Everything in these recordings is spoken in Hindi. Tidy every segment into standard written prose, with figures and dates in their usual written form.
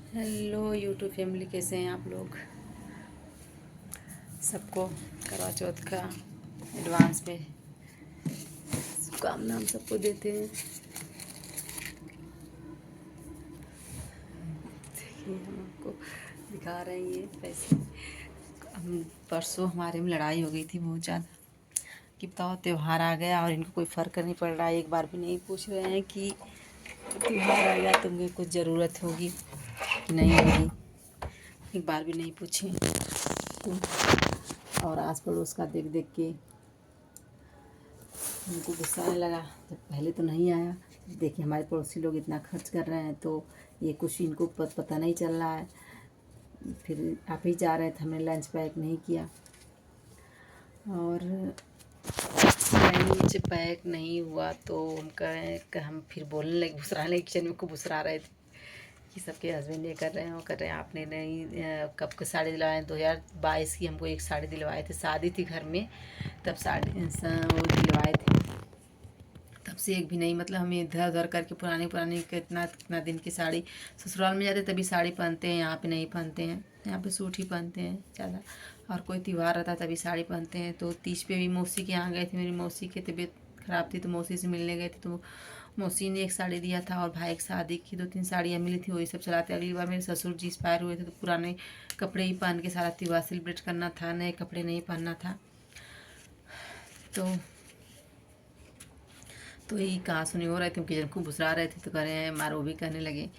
हेलो यूट्यूब फैमिली, कैसे हैं आप लोग। सबको करवा चौथ का एडवांस पे शुभकामना हम सबको देते हैं। देखिए हम आपको दिखा रहे हैं ये पैसे। हम परसों हमारे में लड़ाई हो गई थी बहुत ज़्यादा कि बताओ त्यौहार आ गया और इनको कोई फ़र्क नहीं पड़ रहा है। एक बार भी नहीं पूछ रहे हैं कि त्यौहार आ गया तुम्हें कुछ ज़रूरत होगी कि नहीं होगी। एक बार भी नहीं पूछे। और आस पड़ोस का देख देख के उनको गुस्सा आने लगा। जब पहले तो नहीं आया, देखिए हमारे पड़ोसी लोग इतना खर्च कर रहे हैं तो ये कुछ इनको पता नहीं चल रहा है। फिर आप ही जा रहे थे, हमने लंच पैक नहीं किया और लंच पैक नहीं हुआ तो हम कहें कि हम फिर बोलने लगे, भुसराने लगे। किचन में खूब भुसरा रहे थे कि सबके हस्बैंड ये कर रहे हैं वो कर रहे हैं, आपने नहीं कब के साड़ी दिलवाए। 2022 की हमको एक साड़ी दिलवाए थे, शादी थी घर में तब साड़ी वो दिलवाए थे। तब से एक भी नहीं, मतलब हमें इधर उधर करके पुरानी पुरानी कितना कितना दिन की साड़ी। ससुराल में जाते तभी साड़ी पहनते हैं, यहाँ पे नहीं पहनते हैं। यहाँ पे सूट ही पहनते हैं ज़्यादा। और कोई त्यौहार रहता तभी साड़ी पहनते हैं। तो तीज पे भी मौसी के यहाँ गए थे, मेरी मौसी की तबीयत ख़राब थी तो मौसी से मिलने गए थे। तो मौसी ने एक साड़ी दिया था और भाई की शादी की 2-3 साड़ियाँ मिली थी, वही सब चलाते। अगली बार मेरे ससुर जी एक्सपायर हुए थे तो पुराने कपड़े ही पहन के सारा त्यौहार सेलिब्रेट करना था, नए कपड़े नहीं पहनना था। तो यही कहा सुनी हो रहे थे, किचन खूब भुसरा रहे थे। तो कह रहे हैं हमारे वो भी कहने लगे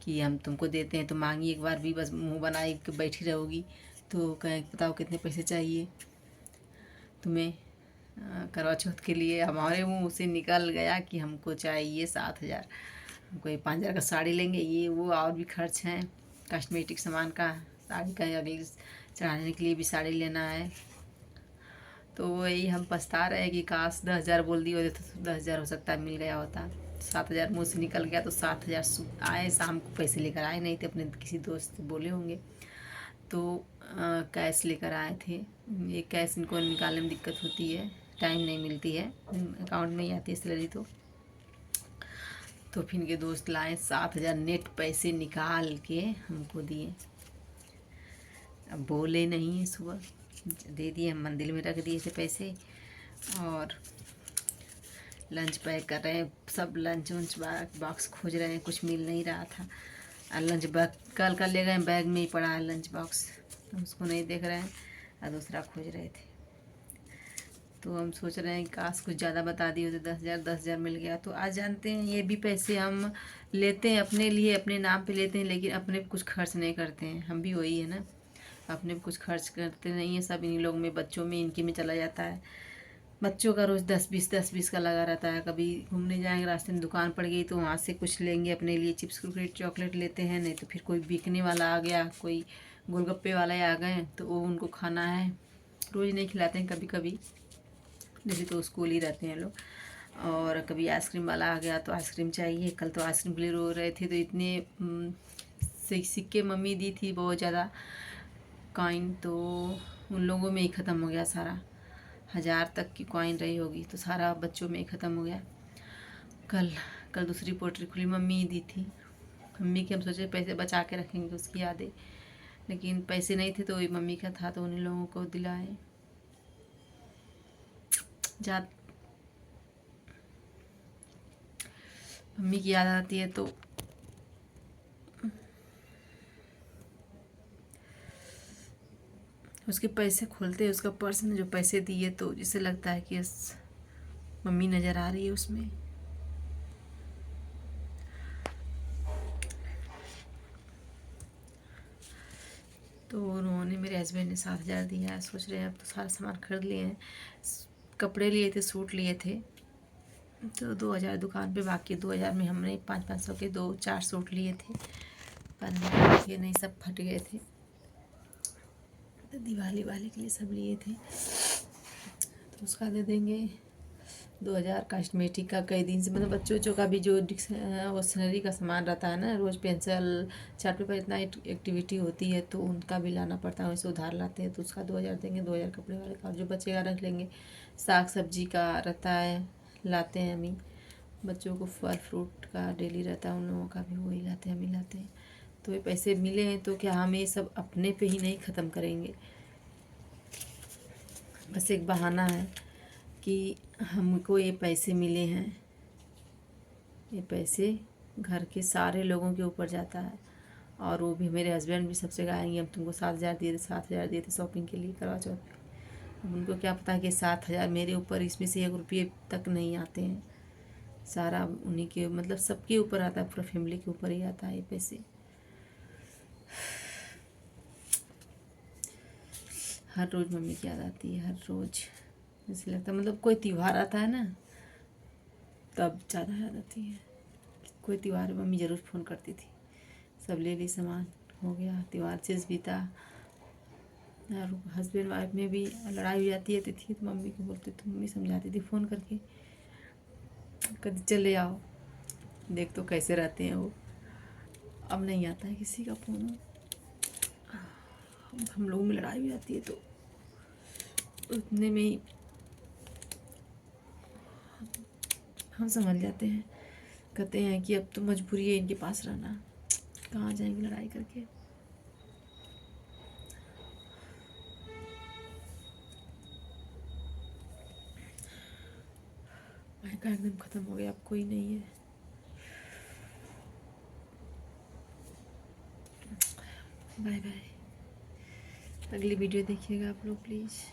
कि हम तुमको देते हैं तो मांगी एक बार भी, बस मुंह बनाई के बैठी रहोगी। तो कहें बताओ कितने पैसे चाहिए तुम्हें करवा चौथ के लिए। हमारे मुंह से निकल गया कि हमको चाहिए 7,000। हमको ये 5,000 का साड़ी लेंगे, ये वो और भी खर्च हैं कॉस्मेटिक सामान का। साड़ी का अगली चढ़ाने के लिए भी साड़ी लेना है। तो वही हम पछता रहे हैं कि काश 10,000 बोल दिए होते तो 10,000 हो सकता है मिल गया होता। 7,000 मुँह से निकल गया तो 7,000 आए शाम को पैसे लेकर आए नहीं थे, अपने किसी दोस्त से बोले होंगे तो कैश लेकर आए थे। ये कैश इनको निकालने में दिक्कत होती है, टाइम नहीं मिलती है, अकाउंट में ही आती है सैलरी। तो फिर इनके दोस्त लाए 7,000 नेट पैसे निकाल के हमको दिए। अब बोले नहीं, सुबह दे दिए, हम मंदिर में रख दिए थे पैसे। और लंच पैक कर रहे हैं, सब लंच वंच बॉक्स खोज रहे हैं, कुछ मिल नहीं रहा था। और लंच बैग कल का ले गए, बैग में ही पड़ा है लंच बॉक्स, तो उसको नहीं देख रहे हैं और दूसरा खोज रहे थे। तो हम सोच रहे हैं काश कुछ ज़्यादा बता दिए होते, 10,000 मिल गया तो। आज जानते हैं ये भी पैसे हम लेते हैं अपने लिए, अपने नाम पे लेते हैं, लेकिन अपने पे कुछ खर्च नहीं करते हैं। हम भी वही है ना, अपने पे कुछ खर्च करते नहीं है। सब इन्हीं लोग में, बच्चों में, इनके में चला जाता है। बच्चों का रोज़ 10-20 का लगा रहता है। कभी घूमने जाएंगे, रास्ते में दुकान पड़ गई तो वहाँ से कुछ लेंगे अपने लिए, चिप्स कुरकुरे चॉकलेट लेते हैं। नहीं तो फिर कोई बिकने वाला आ गया, कोई गोलगप्पे वाले आ गए तो वो उनको खाना है। रोज़ नहीं खिलाते हैं, कभी कभी, जैसे तो स्कूल ही रहते हैं लोग। और कभी आइसक्रीम वाला आ गया तो आइसक्रीम चाहिए। कल तो आइसक्रीम के लिए रो रहे थे तो इतने सिक्के मम्मी दी थी बहुत ज़्यादा कॉइन, तो उन लोगों में ही ख़त्म हो गया सारा। 1,000 तक की कॉइन रही होगी तो सारा बच्चों में ही ख़त्म हो गया। कल कल दूसरी पोल्ट्री खुली, मम्मी ही दी थी। मम्मी के हम सोचे पैसे बचा के रखेंगे उसकी यादें, लेकिन पैसे नहीं थे तो वही मम्मी का था तो उन्हीं लोगों को दिलाए। जा मम्मी की याद आती है तो उसके पैसे खोलते हैं, उसका पर्स में जो पैसे दिए तो जिसे लगता है कि मम्मी नज़र आ रही है उसमें। तो उन्होंने, मेरे हस्बैंड ने 7,000 दिया है। सोच रहे हैं अब तो सारा सामान खरीद लिए हैं, कपड़े लिए थे, सूट लिए थे, तो 2,000 दुकान पे बाकी। 2,000 में हमने 500-500 के 2-4 सूट लिए थे, पर ये नहीं, सब फट गए थे। तो दिवाली वाले के लिए सब लिए थे तो उसका दे देंगे 2,000। कॉस्मेटिक का कई दिन से, मतलब बच्चों का भी जो स्टेशनरी का सामान रहता है ना, रोज़ पेंसिल चार्ट पेपर, इतना एक्टिविटी होती है तो उनका भी लाना पड़ता है, वैसे उधार लाते हैं तो उसका 2,000 देंगे। 2,000 कपड़े वाले का, और जो बचेगा रख लेंगे। साग सब्जी का रहता है, लाते हैं हम ही। बच्चों को फल फ्रूट का डेली रहता है, उन लोगों का भी वही लाते हैं, हम ही लाते हैं। तो ये पैसे मिले हैं तो क्या हम ये सब अपने पे ही नहीं ख़त्म करेंगे? बस एक बहाना है कि हमको ये पैसे मिले हैं, ये पैसे घर के सारे लोगों के ऊपर जाता है। और वो भी मेरे हस्बैंड भी सबसे गाएंगे, हम तुमको 7,000 दिए थे, 7,000 दिए थे शॉपिंग के लिए करवा चौथ पे। अब उनको क्या पता कि 7,000 मेरे ऊपर, इसमें से 1 रुपये तक नहीं आते हैं, सारा उन्हीं के मतलब सबके ऊपर आता है, पूरा फैमिली के ऊपर ही आता है ये पैसे। हर रोज़ मम्मी की याद आती है, हर रोज़ ऐसे लगता है मतलब कोई त्यौहार आता है ना तब ज़्यादा याद आती है। कोई त्यौहार मम्मी ज़रूर फ़ोन करती थी, सब ले ली सामान, हो गया त्यौहार चीज़ बीता। और हस्बैंड वाइफ में भी लड़ाई हो जाती है थी तो मम्मी को बोलती तो मम्मी समझाती थी फ़ोन करके, कभी चले आओ देख तो कैसे रहते हैं वो। अब नहीं आता है किसी का फ़ोन। हम लोगों में लड़ाई हो जाती है तो उतने में ही हम समझ जाते हैं, कहते हैं कि अब तो मजबूरी है इनके पास रहना, कहाँ जाएंगे लड़ाई करके। मायका एकदम ख़त्म हो गया, अब कोई नहीं है। Bye bye. अगली वीडियो देखिएगा आप लोग प्लीज़।